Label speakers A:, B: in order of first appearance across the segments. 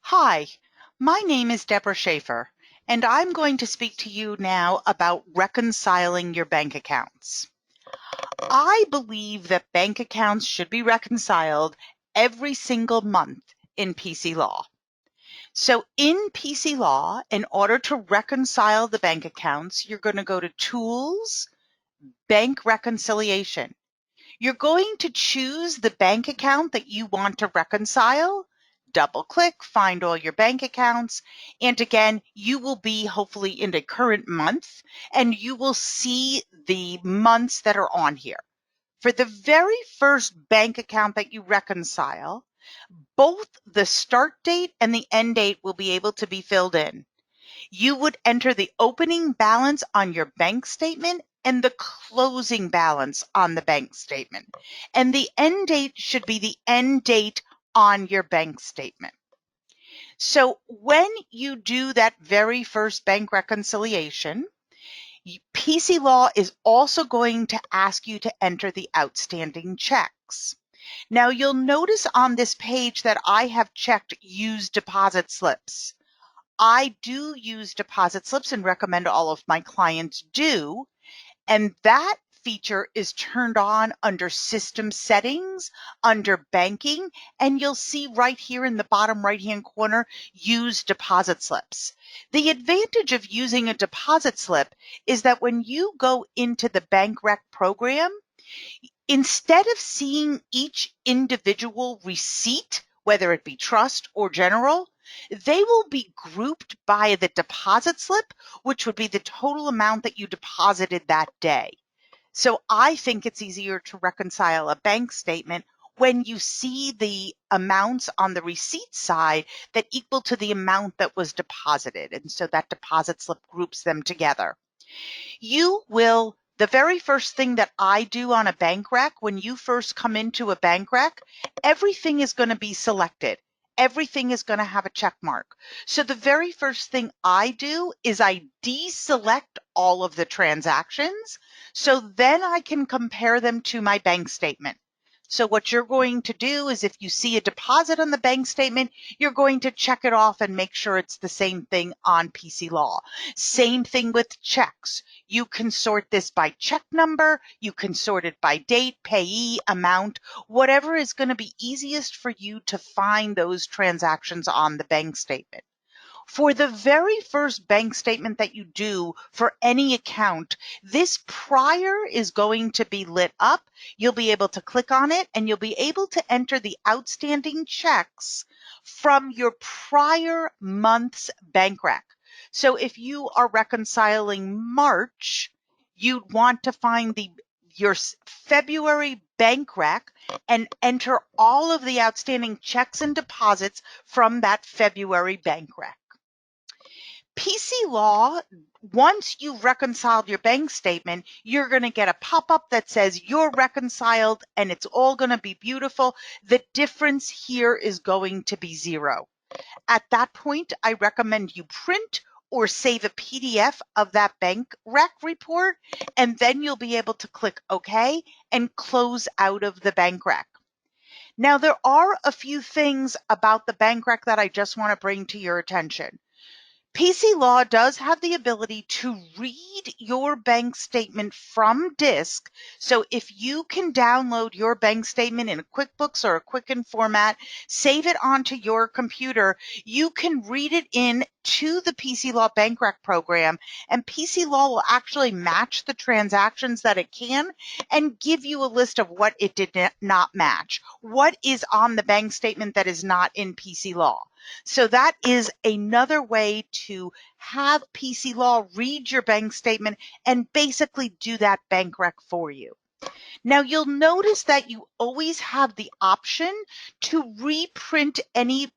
A: Hi, my name is Deborah Schaefer, and I'm going to speak to you now about reconciling your bank accounts. I believe that bank accounts should be reconciled every single month in PCLaw. So in PCLaw, in order to reconcile the bank accounts, you're going to go to Tools, Bank Reconciliation. You're going to choose the bank account that you want to reconcile, double click, find all your bank accounts, and again, you will be hopefully in the current month and you will see the months that are on here. For the very first bank account that you reconcile, both the start date and the end date will be able to be filled in. You would enter the opening balance on your bank statement and the closing balance on the bank statement. And the end date should be the end date on your bank statement. So when you do that very first bank reconciliation, PCLaw is also going to ask you to enter the outstanding checks. Now you'll notice on this page that I have checked use deposit slips. I do use deposit slips and recommend all of my clients do. And that feature is turned on under System Settings, under Banking, and you'll see right here in the bottom right-hand corner, Use Deposit Slips. The advantage of using a deposit slip is that when you go into the Bank Rec program, instead of seeing each individual receipt, whether it be trust or general, they will be grouped by the deposit slip, which would be the total amount that you deposited that day. So I think it's easier to reconcile a bank statement when you see the amounts on the receipt side that equal to the amount that was deposited. And so that deposit slip groups them together. The very first thing that I do on a bank rec, when you first come into a bank rec, everything is going to be selected. Everything is going to have a check mark. So the very first thing I do is I deselect all of the transactions, so then I can compare them to my bank statement. So what you're going to do is if you see a deposit on the bank statement, you're going to check it off and make sure it's the same thing on PCLaw. Same thing with checks. You can sort this by check number, you can sort it by date, payee, amount, whatever is going to be easiest for you to find those transactions on the bank statement. For the very first bank statement that you do for any account, this prior is going to be lit up. You'll be able to click on it and you'll be able to enter the outstanding checks from your prior month's bank rec. So if you are reconciling March, you'd want to find your February bank rec and enter all of the outstanding checks and deposits from that February bank rec. PCLaw, once you've reconciled your bank statement, you're going to get a pop-up that says you're reconciled and it's all going to be beautiful. The difference here is going to be 0. At that point, I recommend you print or save a PDF of that bank rec report, and then you'll be able to click OK and close out of the bank rec. Now, there are a few things about the bank rec that I just want to bring to your attention. PCLaw does have the ability to read your bank statement from disk. So if you can download your bank statement in a QuickBooks or a Quicken format, save it onto your computer, you can read it in to the PCLaw Bank Rec program, and PCLaw will actually match the transactions that it can and give you a list of what it did not match, what is on the bank statement that is not in PCLaw. So that is another way to have PCLaw read your bank statement and basically do that bank rec for you. Now you'll notice that you always have the option to reprint any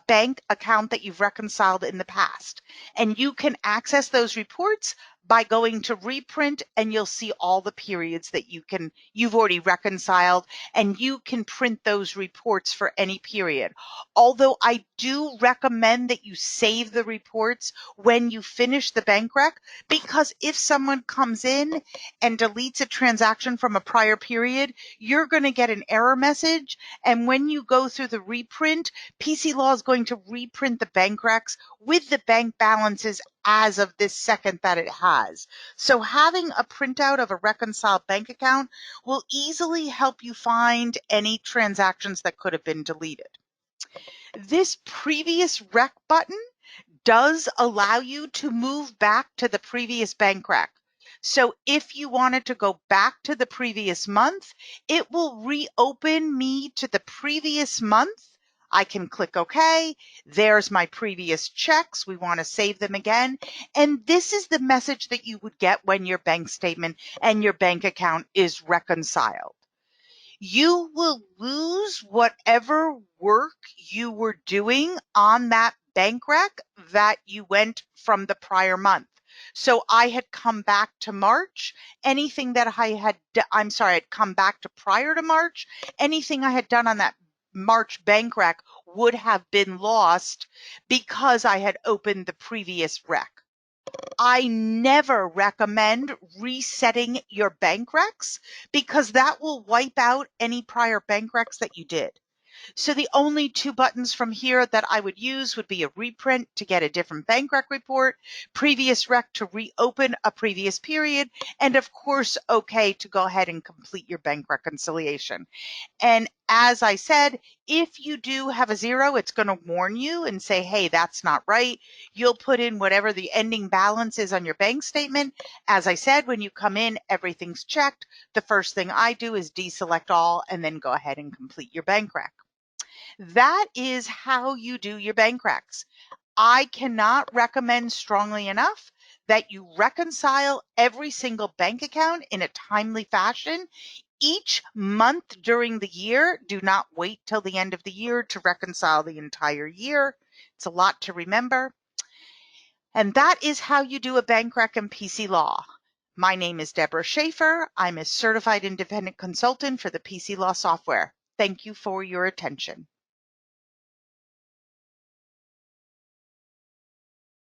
A: bank account that you've reconciled in the past. And you can access those reports by going to reprint, and you'll see all the periods that you've already reconciled, and you can print those reports for any period. Although I do recommend that you save the reports when you finish the bank rec, because if someone comes in and deletes a transaction from a prior period, you're going to get an error message. And when you go through the reprint, PCLaw is going to reprint the bank recs with the bank balances as of this second that it has. So having a printout of a reconciled bank account will easily help you find any transactions that could have been deleted. This previous rec button does allow you to move back to the previous bank rec. So if you wanted to go back to the previous month, it will reopen me to the previous month. I can click OK. There's my previous checks. We want to save them again. And this is the message that you would get when your bank statement and your bank account is reconciled. You will lose whatever work you were doing on that bank rec that you went from the prior month. So I had come back to March, anything that I'd come back to prior to March, anything I had done on that March bank rec would have been lost because I had opened the previous rec. I never recommend resetting your bank recs because that will wipe out any prior bank recs that you did. So the only two buttons from here that I would use would be a reprint to get a different bank rec report, previous rec to reopen a previous period, and of course, OK to go ahead and complete your bank reconciliation. And as I said, if you do have a zero, it's going to warn you and say, hey, that's not right. You'll put in whatever the ending balance is on your bank statement. As I said, when you come in, everything's checked. The first thing I do is deselect all and then go ahead and complete your bank rec. That is how you do your bank recs. I cannot recommend strongly enough that you reconcile every single bank account in a timely fashion each month during the year. Do not wait till the end of the year to reconcile the entire year. It's a lot to remember. And that is how you do a bank rec in PCLaw. My name is Deborah Schaefer. I'm a certified independent consultant for the PCLaw software. Thank you for your attention.